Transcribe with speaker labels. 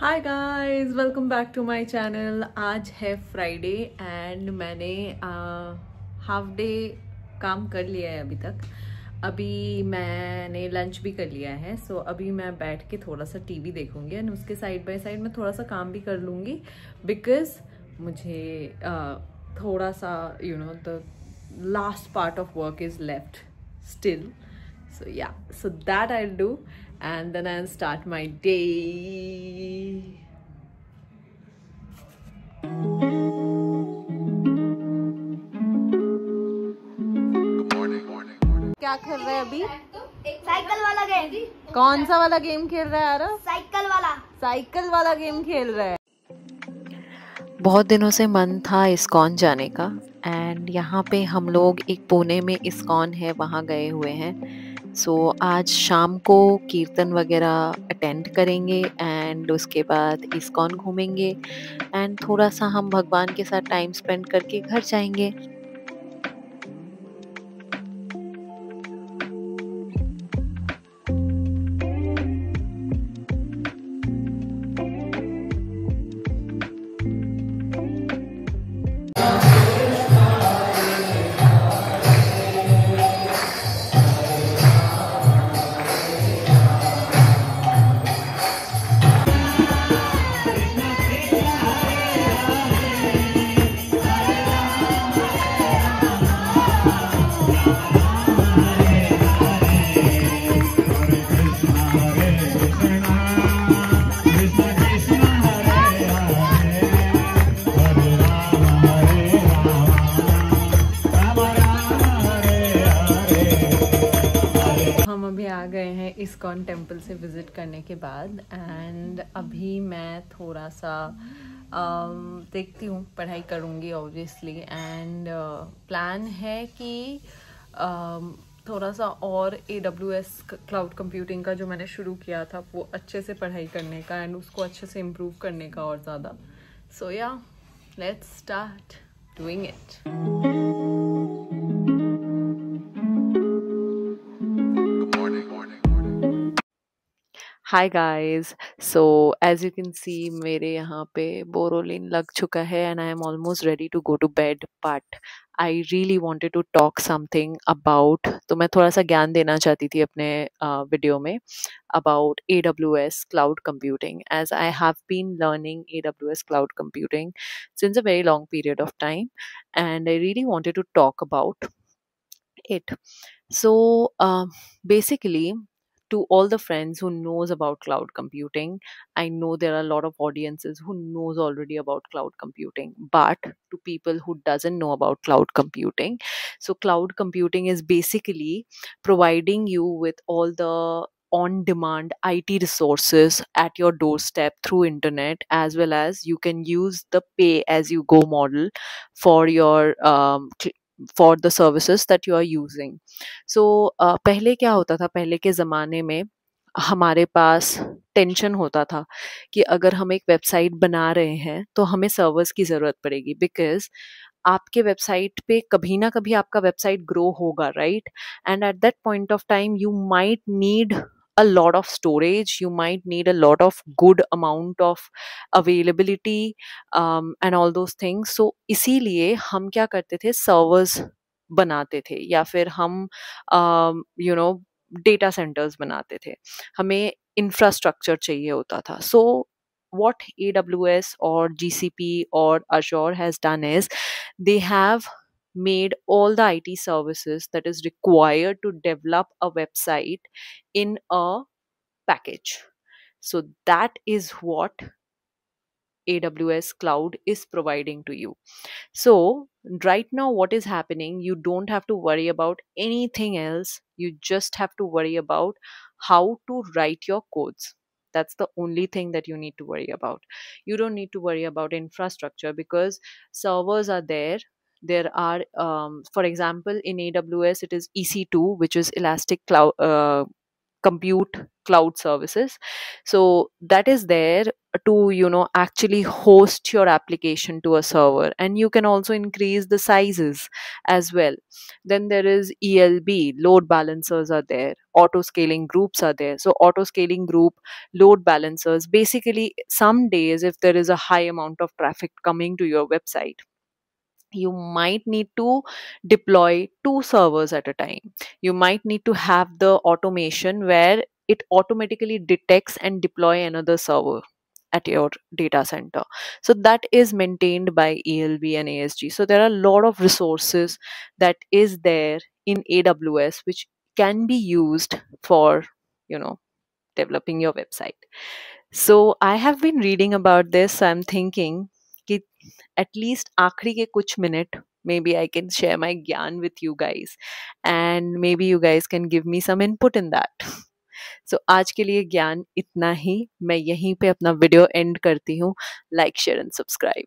Speaker 1: Hi guys, welcome back to my channel. आज है Friday and मैंने हाफ डे काम कर लिया है अभी तक। अभी मैंने लंच भी कर लिया है। सो अभी मैं बैठ के थोड़ा सा टीवी देखूंगी एंड उसके साइड बाय साइड मैं थोड़ा सा काम भी कर लूँगी बिकॉज मुझे थोड़ा सा the last part of work is left still. So yeah, so that I'll do and then I'll start my day. क्या खेल रहे हैं अभी?
Speaker 2: साइकिल वाला गेम।
Speaker 1: कौन सा वाला गेम खेल रहा है यार?
Speaker 2: साइकिल वाला
Speaker 1: गेम खेल रहा है। बहुत दिनों से मन था इस्कॉन जाने का एंड यहाँ पे हम लोग एक पुणे में इस्कॉन है वहाँ गए हुए हैं। सो आज शाम को कीर्तन वगैरह अटेंड करेंगे एंड उसके बाद इस्कॉन घूमेंगे एंड थोड़ा सा हम भगवान के साथ टाइम स्पेंड करके घर जाएंगे। आ गए हैं इस्कॉन टेम्पल से विज़िट करने के बाद एंड अभी मैं थोड़ा सा देखती हूँ, पढ़ाई करूँगी ऑब्वियसली एंड प्लान है कि थोड़ा सा और AWS क्लाउड कंप्यूटिंग का जो मैंने शुरू किया था वो अच्छे से पढ़ाई करने का एंड उसको अच्छे से इम्प्रूव करने का और ज़्यादा। So yeah let's start doing it. Hi guys, so as you can see मेरे यहाँ पे बोरोलिन लग चुका है and I am almost ready to go to bed, but I really wanted to talk something about, तो मैं थोड़ा सा ज्ञान देना चाहती थी अपने वीडियो में about AWS cloud computing, as I have been learning AWS cloud computing since a very long period of time and I really wanted to talk about it. So basically, to all the friends who knows about cloud computing, I know there are a lot of audiences who knows already about cloud computing, but to people who doesn't know about cloud computing, so cloud computing is basically providing you with all the on demand IT resources at your doorstep through internet, as well as you can use the pay as you go model for your for the services that you are using. So पहले क्या होता था, पहले के ज़माने में हमारे पास tension होता था कि अगर हम एक वेबसाइट बना रहे हैं तो हमें सर्वर्स की ज़रूरत पड़ेगी, बिकॉज आपके वेबसाइट पे कभी ना कभी आपका वेबसाइट ग्रो होगा, right? And at that point of time you might need a lot of storage, you might need a lot of good amount of availability and all those things. So इसीलिए हम क्या करते थे, servers बनाते थे या फिर हम डेटा सेंटर्स बनाते थे, हमें इंफ्रास्ट्रक्चर चाहिए होता था. सो what AWS or GCP or Azure has done is they have made all the IT services that is required to develop a website in a package. So that is what AWS cloud is providing to you. So right now what is happening, you don't have to worry about anything else, you just have to worry about how to write your codes. That's the only thing that you need to worry about. You don't need to worry about infrastructure because servers are there. There are for example in AWS it is EC2, which is elastic cloud compute cloud services. So that is there to actually host your application to a server, and you can also increase the sizes as well. Then there is ELB, load balancers are there, auto scaling groups are there. So auto scaling group, load balancers, basically some days if there is a high amount of traffic coming to your website, you might need to deploy two servers at a time. You might need to have the automation where it automatically detects and deploy another server at your data center. So that is maintained by ELB and ASG. So there are a lot of resources that is there in AWS which can be used for you know developing your website. So I have been reading about this. I'm thinking कि at least आखिरी के कुछ minute maybe I can share my ज्ञान with you guys, and maybe you guys can give me some input in that. So आज के लिए ज्ञान इतना ही. मैं यहीं पे अपना वीडियो एंड करती हूँ. Like share and subscribe.